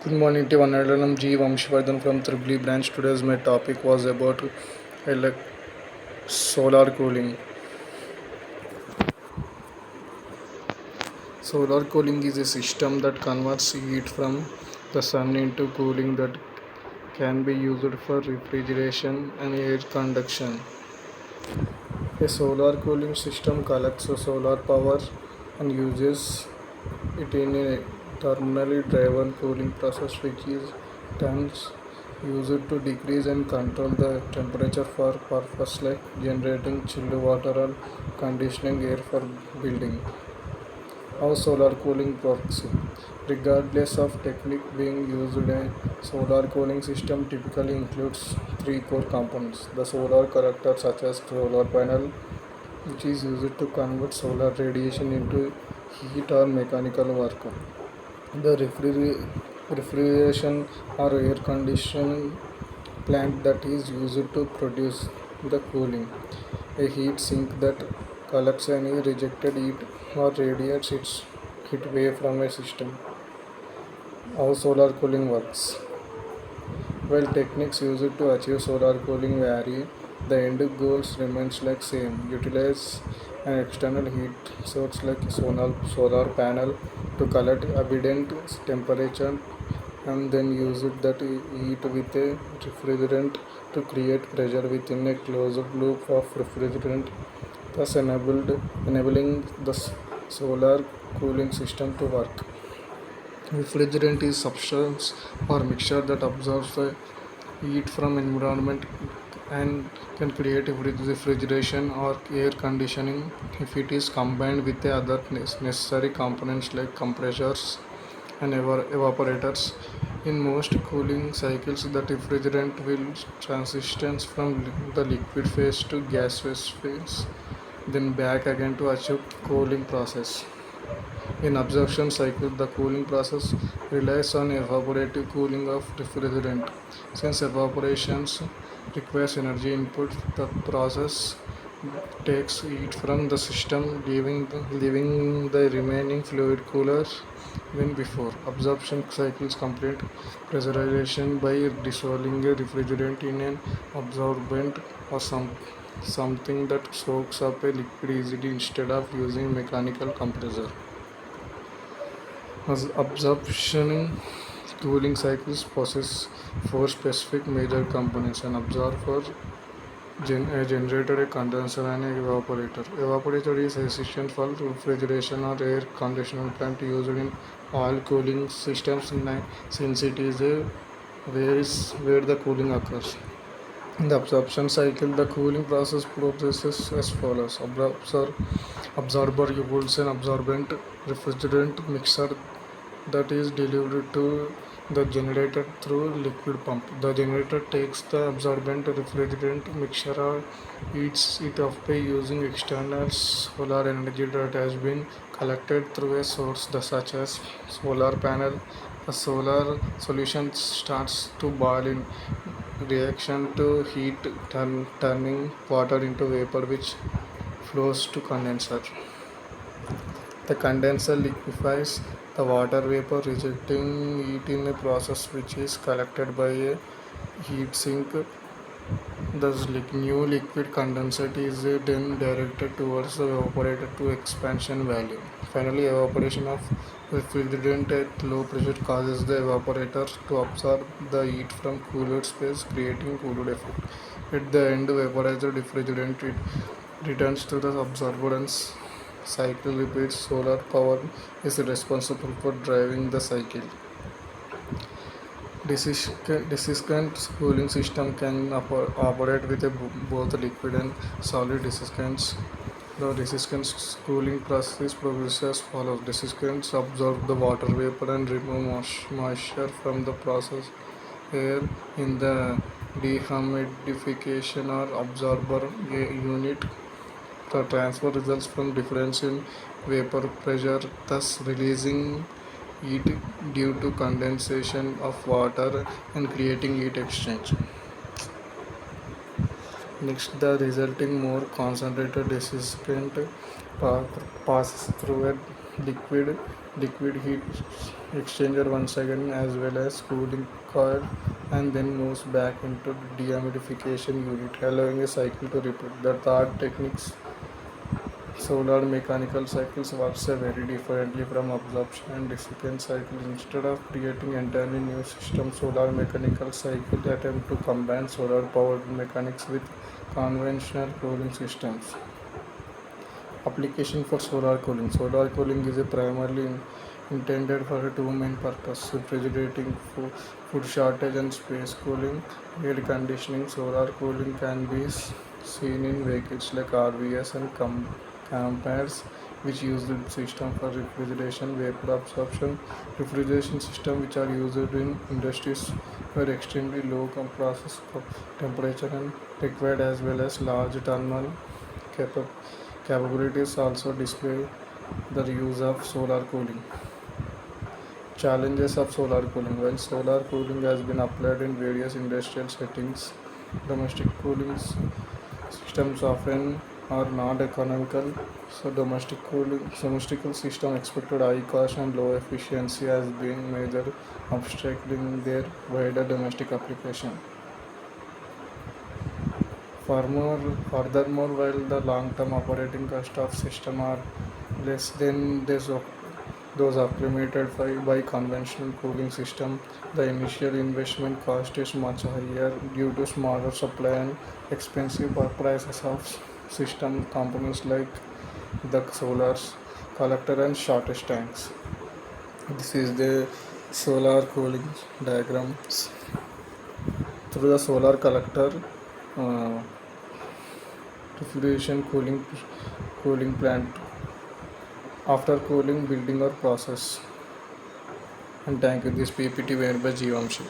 Good morning to one. I'm G. Vamshivardhan from Tribli branch. Today's my topic was about elec solar cooling. Solar cooling is a system that converts heat from the sun into cooling that can be used for refrigeration and air conduction. A solar cooling system collects solar power and uses it in a thermally driven cooling process which is turns used to decrease and control the temperature for purpose like generating chilled water or conditioning air for building. How solar cooling works. Regardless of technique being used, a solar cooling system typically includes three core components. The solar collector such as solar panel, which is used to convert solar radiation into heat or mechanical work. The refrigeration or air conditioning plant that is used to produce the cooling. A heat sink that collects any rejected heat or radiates its heat away from a system. How solar cooling works. While techniques used to achieve solar cooling vary, the end goals remains like same. Utilize an external heat source like solar panel to collect abundant temperature and then use that heat with a refrigerant to create pressure within a closed loop of refrigerant, thus enabling the solar cooling system to work. Refrigerant is substance or mixture that absorbs the heat from environment and can create refrigeration or air conditioning if it is combined with the other necessary components like compressors and evaporators. In most cooling cycles, the refrigerant will transition from the liquid phase to gaseous phase, then back again to achieve cooling process. In absorption cycle, the cooling process relies on evaporative cooling of refrigerant. Since evaporations requires energy input, the process takes heat from the system, leaving the remaining fluid cooler than before. Absorption cycles complete pressurization by dissolving a refrigerant in an absorbent or something that soaks up a liquid easily instead of using mechanical compressor. As absorption cooling cycles possess four specific major components: an absorber, a generator, a condenser, and an evaporator. Evaporator is essential for refrigeration or air conditioning plant used in all cooling systems since it is where the cooling occurs. In the absorption cycle, the cooling process progresses as follows. Absorber yields an absorbent refrigerant mixture that is delivered to the generator through liquid pump. The generator takes the absorbent refrigerant mixture or heats it up by using external solar energy that has been collected through a source such as solar panel. The solar solution starts to boil in reaction to heat, turning water into vapor which flows to condenser. The condenser liquefies the water vapor, rejecting it in a process which is collected by a heat sink. Thus, new liquid condensate is then directed towards the evaporator to expansion value. Finally, evaporation of refrigerant at low pressure causes the evaporator to absorb the heat from cooler space, creating cooled effect. At the end, vaporized refrigerant returns to the absorbance cycle repeats. Solar power is responsible for driving the cycle. Desiccant cooling system can operate with both liquid and solid desiccants. The desiccant cooling process progresses as follows. Desiccants absorb the water vapor and remove moisture from the process air in the dehumidification or absorber unit. The transfer results from difference in vapor pressure, thus releasing heat due to condensation of water and creating heat exchange. Next, the resulting more concentrated desiccant passes through a liquid liquid heat exchanger once again, as well as cooling coil, and then moves back into the dehumidification unit, allowing a cycle to repeat. The third techniques, solar mechanical cycles, works very differently from absorption and dissipation cycles. Instead of creating entirely new systems, solar mechanical cycles attempt to combine solar powered mechanics with conventional cooling systems. Application for solar cooling. Solar cooling is a primarily intended for two main purposes: refrigerating, food shortage, and space cooling. Air conditioning. Solar cooling can be seen in vehicles like RVs and campers, which use the system for refrigeration, vapor absorption. Refrigeration system, which are used in industries where extremely low process temperature and required, as well as large thermal capa- capabilities, also display the use of solar cooling. Challenges of solar cooling. While solar cooling has been applied in various industrial settings, domestic cooling systems often are not economical. So domestic system expected high cost and low efficiency has been major obstacle in their wider domestic application. Furthermore, while the long-term operating cost of system are less than those acclimated by conventional cooling system, the initial investment cost is much higher due to smaller supply and expensive prices of system components like the solars, collector, and shortage tanks. This is the solar cooling diagrams. Through the solar collector, uh, refrigeration cooling plant, after cooling building or process. And thank you. This PPT made by Jeevamshi.